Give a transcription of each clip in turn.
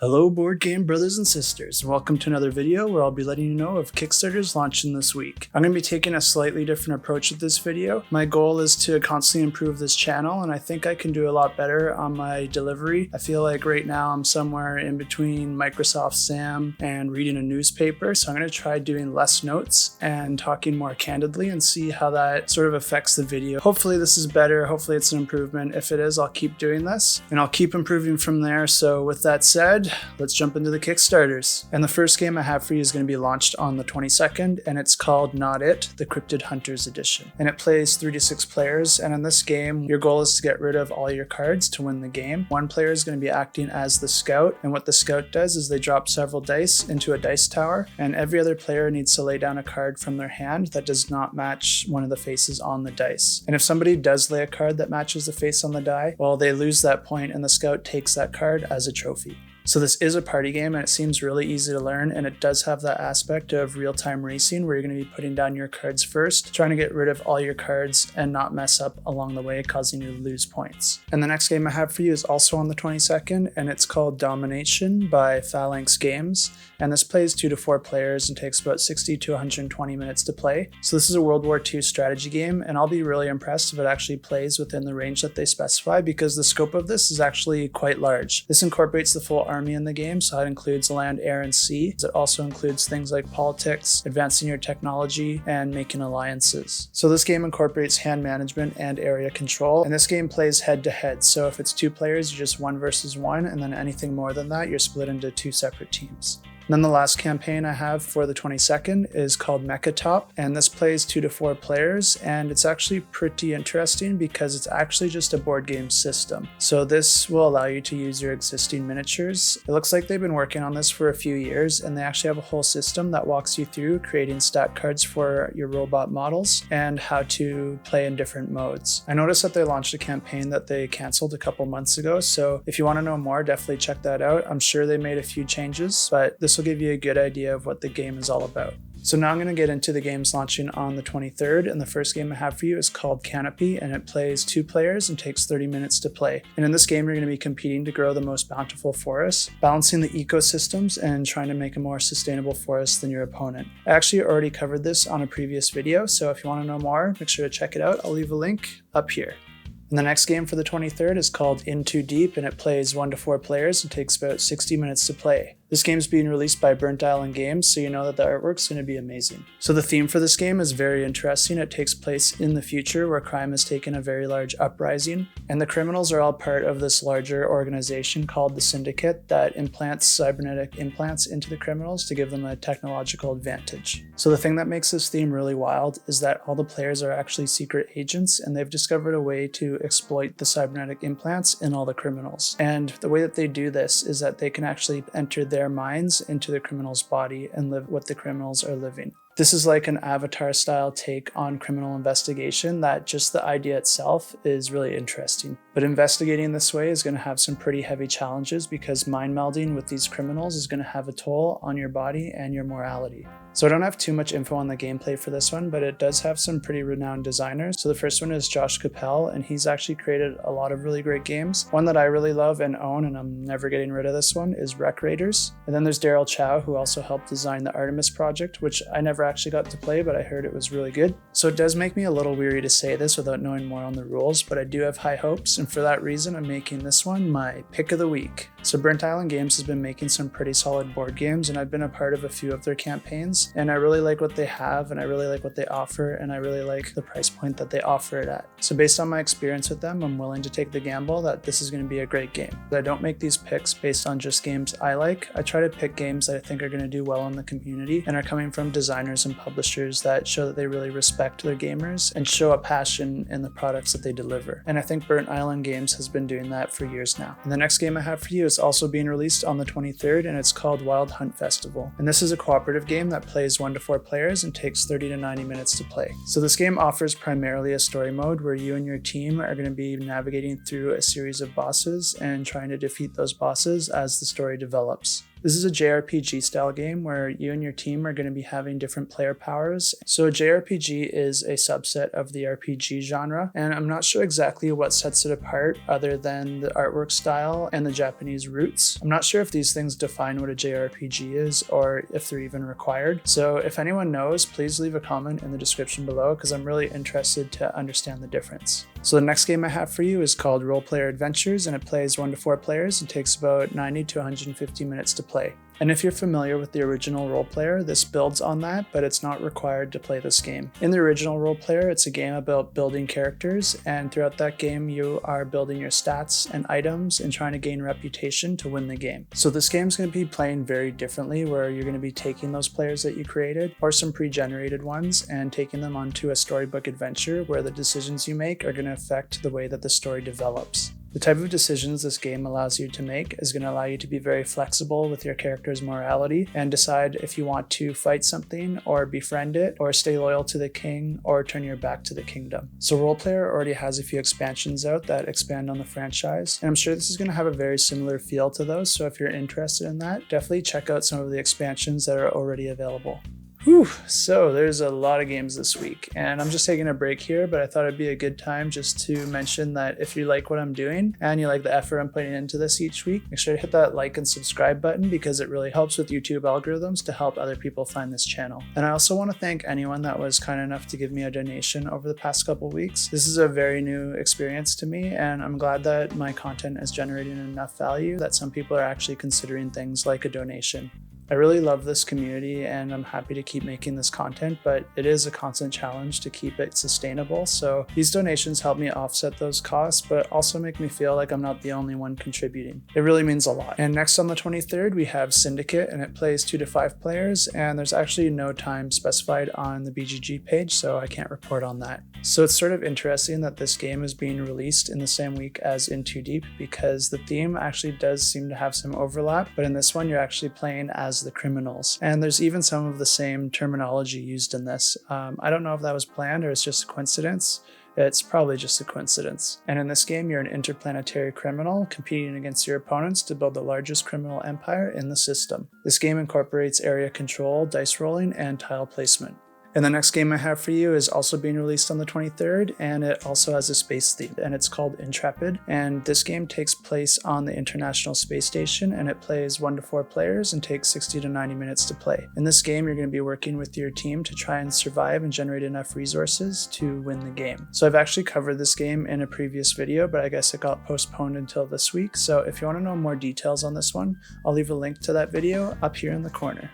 Hello board game brothers and sisters, and welcome to another video where I'll be letting you know of Kickstarters launching this week. I'm going to be taking a slightly different approach with this video. My goal is to constantly improve this channel, and I think I can do a lot better on my delivery. I feel like right now I'm somewhere in between Microsoft Sam and reading a newspaper, so I'm going to try doing less notes and talking more candidly and see how that sort of affects the video. Hopefully this is better, hopefully it's an improvement. If it is, I'll keep doing this and I'll keep improving from there. So with that said, let's jump into the Kickstarters. And the first game I have for you is going to be launched on the 22nd, and it's called Not It, the Cryptid Hunters Edition. And it plays 3 to 6 players, and in this game, your goal is to get rid of all your cards to win the game. One player is going to be acting as the scout, and what the scout does is they drop several dice into a dice tower, and every other player needs to lay down a card from their hand that does not match one of the faces on the dice. And if somebody does lay a card that matches the face on the die, well, they lose that point, and the scout takes that card as a trophy. So this is a party game, and it seems really easy to learn, and it does have that aspect of real-time racing where you're going to be putting down your cards first, trying to get rid of all your cards and not mess up along the way, causing you to lose points. And the next game I have for you is also on the 22nd, and it's called Domination by 𝗚𝗺𝗟 Games, and this plays 2 to 4 players and takes about 60 to 120 minutes to play. So this is a World War II strategy game, and I'll be really impressed if it actually plays within the range that they specify, because the scope of this is actually quite large. This incorporates the full army in the game, so it includes land, air, and sea. It also includes things like politics, advancing your technology, and making alliances. So this game incorporates hand management and area control, and this game plays head-to-head. So if it's 2 players, you're just 1 versus 1, and then anything more than that, you're split into 2 separate teams. And then the last campaign I have for the 22nd is called MechaTop, and this plays 2 to 4 players, and it's actually pretty interesting because it's actually just a board game system. So this will allow you to use your existing miniatures. It looks like they've been working on this for a few years, and they actually have a whole system that walks you through creating stat cards for your robot models and how to play in different modes. I noticed that they launched a campaign that they canceled a couple months ago, so if you want to know more, definitely check that out. I'm sure they made a few changes, but this will give you a good idea of what the game is all about. So now I'm going to get into the games launching on the 23rd, and the first game I have for you is called Canopy, and it plays 2 players and takes 30 minutes to play. And in this game, you're going to be competing to grow the most bountiful forest, balancing the ecosystems, and trying to make a more sustainable forest than your opponent. I actually already covered this on a previous video, so if you want to know more, make sure to check it out. I'll leave a link up here. And the next game for the 23rd is called In Too Deep, and it plays 1 to 4 players and takes about 60 minutes to play. This game is being released by 𝗚𝗺𝗄 Games, so you know that the artwork is going to be amazing. So the theme for this game is very interesting. It takes place in the future where crime has taken a very large uprising, and the criminals are all part of this larger organization called the Syndicate that implants cybernetic implants into the criminals to give them a technological advantage. So the thing that makes this theme really wild is that all the players are actually secret agents, and they've discovered a way to exploit the cybernetic implants in all the criminals. And the way that they do this is that they can actually enter their minds into the criminal's body and live what the criminals are living. This is like an Avatar style take on criminal investigation that just the idea itself is really interesting. But investigating this way is going to have some pretty heavy challenges because mind melding with these criminals is going to have a toll on your body and your morality. So I don't have too much info on the gameplay for this one, but it does have some pretty renowned designers. So the first one is 𝗚𝗺𝗲, and he's actually created a lot of really great games. One that I really love and own, and I'm never getting rid of this one, is Wreck Raiders. And then there's Daryl Chow, who also helped design the Artemis project, which I never actually got to play, but I heard it was really good. So it does make me a little weary to say this without knowing more on the rules, but I do have high hopes, and for that reason I'm making this one my pick of the week. So 𝗚𝗺𝗄 Games has been making some pretty solid board games, and I've been a part of a few of their campaigns, and I really like what they have, and I really like what they offer, and I really like the price point that they offer it at. So based on my experience with them, I'm willing to take the gamble that this is going to be a great game. I don't make these picks based on just games I like. I try to pick games that I think are going to do well in the community and are coming from designers and publishers that show that they really respect their gamers and show a passion in the products that they deliver. And I think 𝗚𝗺𝗄 Games has been doing that for years now. And the next game I have for you is also being released on the 23rd, and it's called Wild Hunt Festival. And this is a cooperative game that plays 1 to 4 players and takes 30 to 90 minutes to play. So this game offers primarily a story mode where you and your team are going to be navigating through a series of bosses and trying to defeat those bosses as the story develops. This is a JRPG style game where you and your team are going to be having different player powers. So a JRPG is a subset of the RPG genre, and I'm not sure exactly what sets it apart other than the artwork style and the Japanese roots. I'm not sure if these things define what a JRPG is or if they're even required. So if anyone knows, please leave a comment in the description below because I'm really interested to understand the difference. So the next game I have for you is called Role Player Adventures, and it plays 1 to 4 players and takes about 90 to 150 minutes to play. And if you're familiar with the original Role Player, this builds on that, but it's not required to play this game. In the original Role Player, it's a game about building characters, and throughout that game you are building your stats and items and trying to gain reputation to win the game. So this game's going to be playing very differently, where you're going to be taking those players that you created, or some pre-generated ones, and taking them onto a storybook adventure where the decisions you make are going to affect the way that the story develops. The type of decisions this game allows you to make is going to allow you to be very flexible with your character's morality and decide if you want to fight something or befriend it or stay loyal to the king or turn your back to the kingdom. So Role Player already has a few expansions out that expand on the franchise, and I'm sure this is going to have a very similar feel to those, so if you're interested in that, definitely check out some of the expansions that are already available. Whew, so there's a lot of games this week, and I'm just taking a break here, but I thought it'd be a good time just to mention that if you like what I'm doing and you like the effort I'm putting into this each week, make sure to hit that like and subscribe button because it really helps with YouTube algorithms to help other people find this channel. And I also want to thank anyone that was kind enough to give me a donation over the past couple weeks. This is a very new experience to me, and I'm glad that my content is generating enough value that some people are actually considering things like a donation. I really love this community and I'm happy to keep making this content, but it is a constant challenge to keep it sustainable. So these donations help me offset those costs, but also make me feel like I'm not the only one contributing. It really means a lot. And next on the 23rd, we have Syndicate, and it plays 2 to 5 players, and there's actually no time specified on the BGG page, so I can't report on that. So it's sort of interesting that this game is being released in the same week as In Too Deep because the theme actually does seem to have some overlap, but in this one you're actually playing as the criminals. And there's even some of the same terminology used in this. I don't know if that was planned or it's just a coincidence. It's probably just a coincidence. And in this game, you're an interplanetary criminal competing against your opponents to build the largest criminal empire in the system. This game incorporates area control, dice rolling, and tile placement. And the next game I have for you is also being released on the 23rd, and it also has a space theme, and it's called Intrepid. And this game takes place on the International Space Station, and it plays 1 to 4 players and takes 60 to 90 minutes to play. In this game, you're going to be working with your team to try and survive and generate enough resources to win the game. So I've actually covered this game in a previous video, but I guess it got postponed until this week. So if you want to know more details on this one, I'll leave a link to that video up here in the corner.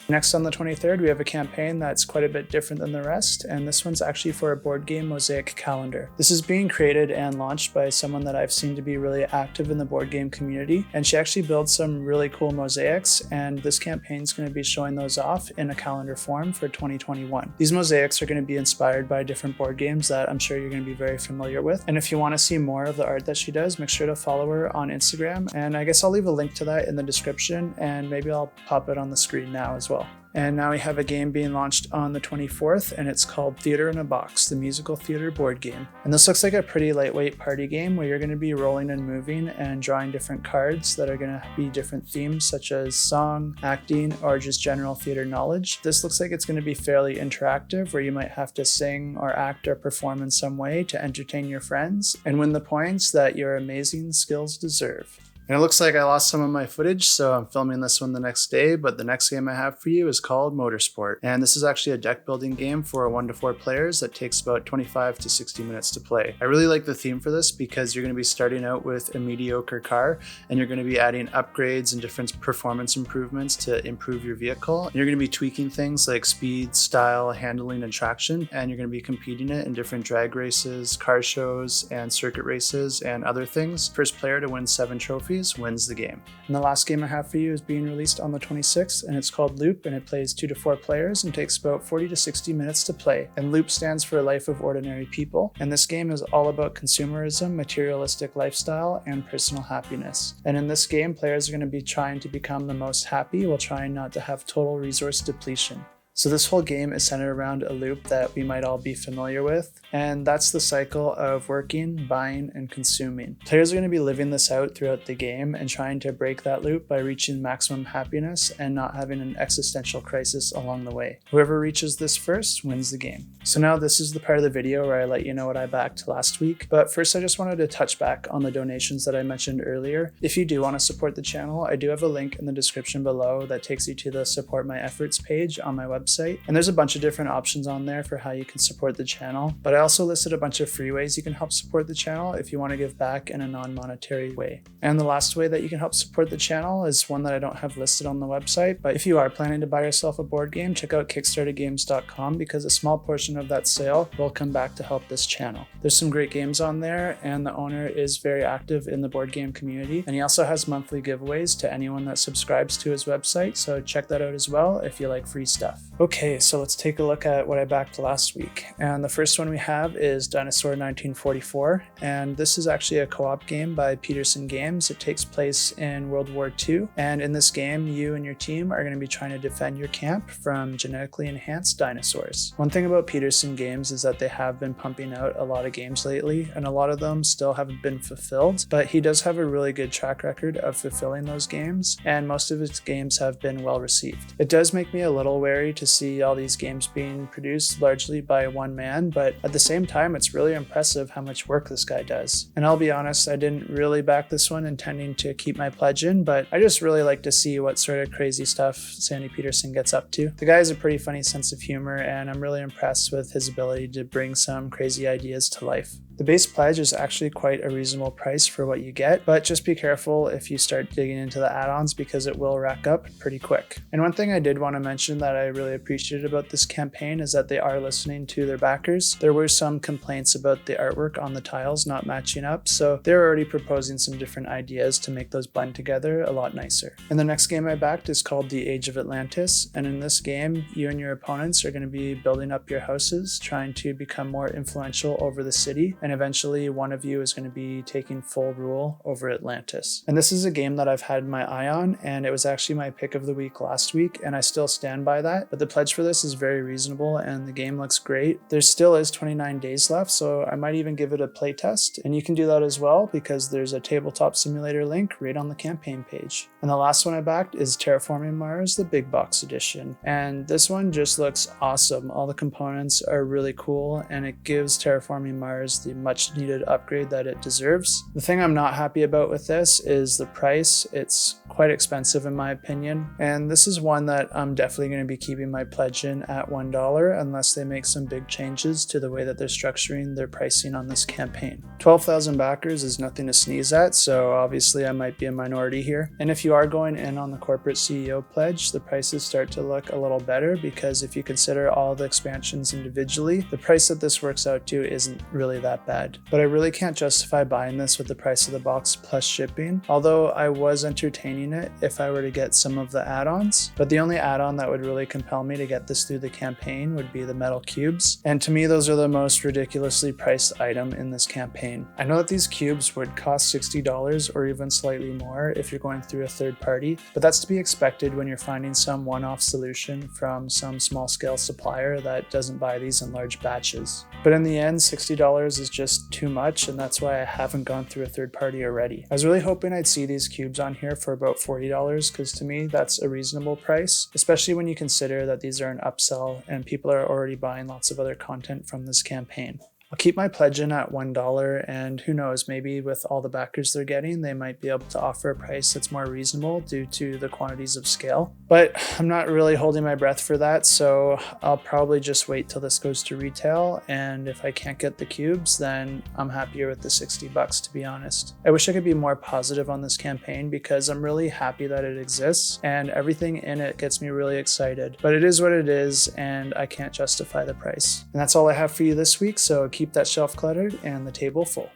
Next on the 23rd, we have a campaign that's quite a bit different than the rest, and this one's actually for a board game Mosaic calendar. This is being created and launched by someone that I've seen to be really active in the board game community, and she actually builds some really cool mosaics, and this campaign is going to be showing those off in a calendar form for 2021. These mosaics are going to be inspired by different board games that I'm sure you're going to be very familiar with, and if you want to see more of the art that she does, make sure to follow her on Instagram, and I guess I'll leave a link to that in the description, and maybe I'll pop it on the screen now as well. And now we have a game being launched on the 24th, and it's called Theater in a Box, the musical theater board game. And this looks like a pretty lightweight party game where you're going to be rolling and moving and drawing different cards that are going to be different themes such as song, acting, or just general theater knowledge. This looks like it's going to be fairly interactive where you might have to sing or act or perform in some way to entertain your friends and win the points that your amazing skills deserve. And it looks like I lost some of my footage, so I'm filming this one the next day, but the next game I have for you is called Motorsport. And this is actually a deck building game for 1 to 4 players that takes about 25 to 60 minutes to play. I really like the theme for this because you're going to be starting out with a mediocre car, and you're going to be adding upgrades and different performance improvements to improve your vehicle. And you're going to be tweaking things like speed, style, handling, and traction, and you're going to be competing it in different drag races, car shows, and circuit races, and other things. First player to win 7 trophies wins the game. And the last game I have for you is being released on the 26th, and it's called Loop, and it plays 2 to 4 players and takes about 40 to 60 minutes to play. And Loop stands for Life of Ordinary People, and this game is all about consumerism, materialistic lifestyle, and personal happiness. And in this game, players are going to be trying to become the most happy while trying not to have total resource depletion. So this whole game is centered around a loop that we might all be familiar with, and that's the cycle of working, buying, and consuming. Players are going to be living this out throughout the game and trying to break that loop by reaching maximum happiness and not having an existential crisis along the way. Whoever reaches this first wins the game. So now this is the part of the video where I let you know what I backed last week, but first I just wanted to touch back on the donations that I mentioned earlier. If you do want to support the channel, I do have a link in the description below that takes you to the Support My Efforts page on my website. And there's a bunch of different options on there for how you can support the channel, but I also listed a bunch of free ways you can help support the channel if you want to give back in a non-monetary way. And the last way that you can help support the channel is one that I don't have listed on the website, but if you are planning to buy yourself a board game, check out kickstartergames.com because a small portion of that sale will come back to help this channel. There's some great games on there, and the owner is very active in the board game community, and he also has monthly giveaways to anyone that subscribes to his website, so check that out as well if you like free stuff. Okay, so let's take a look at what I backed last week. And the first one we have is Dinosaur 1944. And this is actually a co-op game by Peterson Games. It takes place in World War II. And in this game, you and your team are going to be trying to defend your camp from genetically enhanced dinosaurs. One thing about Peterson Games is that they have been pumping out a lot of games lately, and a lot of them still haven't been fulfilled, but he does have a really good track record of fulfilling those games, and most of his games have been well received. It does make me a little wary to see all these games being produced largely by one man, but at the same time, it's really impressive how much work this guy does. And I'll be honest, I didn't really back this one intending to keep my pledge in, but I just really like to see what sort of crazy stuff Sandy Peterson gets up to. The guy has a pretty funny sense of humor, and I'm really impressed with his ability to bring some crazy ideas to life. The base pledge is actually quite a reasonable price for what you get, but just be careful if you start digging into the add-ons because it will rack up pretty quick. And one thing I did want to mention that I really appreciated about this campaign is that they are listening to their backers. There were some complaints about the artwork on the tiles not matching up, so they're already proposing some different ideas to make those blend together a lot nicer. And the next game I backed is called The Age of Atlantis, and in this game, you and your opponents are going to be building up your houses, trying to become more influential over the city, and eventually one of you is going to be taking full rule over Atlantis. And this is a game that I've had my eye on, and it was actually my pick of the week last week, and I still stand by that, but the pledge for this is very reasonable and the game looks great. There still is 29 days left, so I might even give it a playtest, and you can do that as well because there's a tabletop simulator link right on the campaign page. And the last one I backed is Terraforming Mars, the big box edition, and this one just looks awesome. All the components are really cool, and it gives Terraforming Mars the much needed upgrade that it deserves. The thing I'm not happy about with this is the price. It's quite expensive in my opinion, and this is one that I'm definitely going to be keeping my pledge in at $1 unless they make some big changes to the way that they're structuring their pricing on this campaign. 12,000 backers is nothing to sneeze at, so obviously I might be a minority here. And if you are going in on the corporate CEO pledge, the prices start to look a little better because if you consider all the expansions individually, the price that this works out to isn't really that bad. But I really can't justify buying this with the price of the box plus shipping, although I was entertaining it if I were to get some of the add-ons. But the only add-on that would really compel me to get this through the campaign would be the metal cubes, and to me those are the most ridiculously priced item in this campaign. I know that these cubes would cost $60 or even slightly more if you're going through a third party, but that's to be expected when you're finding some one-off solution from some small-scale supplier that doesn't buy these in large batches. But in the end, $60 is just too much, and that's why I haven't gone through a third party already. I was really hoping I'd see these cubes on here for about $40 because to me that's a reasonable price, especially when you consider that these are an upsell and people are already buying lots of other content from this campaign. I'll keep my pledge in at $1, and who knows, maybe with all the backers they're getting, they might be able to offer a price that's more reasonable due to the quantities of scale. But I'm not really holding my breath for that, so I'll probably just wait till this goes to retail, and if I can't get the cubes, then I'm happier with the $60 to be honest. I wish I could be more positive on this campaign because I'm really happy that it exists, and everything in it gets me really excited. But it is what it is, and I can't justify the price. And that's all I have for you this week, so keep that shelf cluttered and the table full.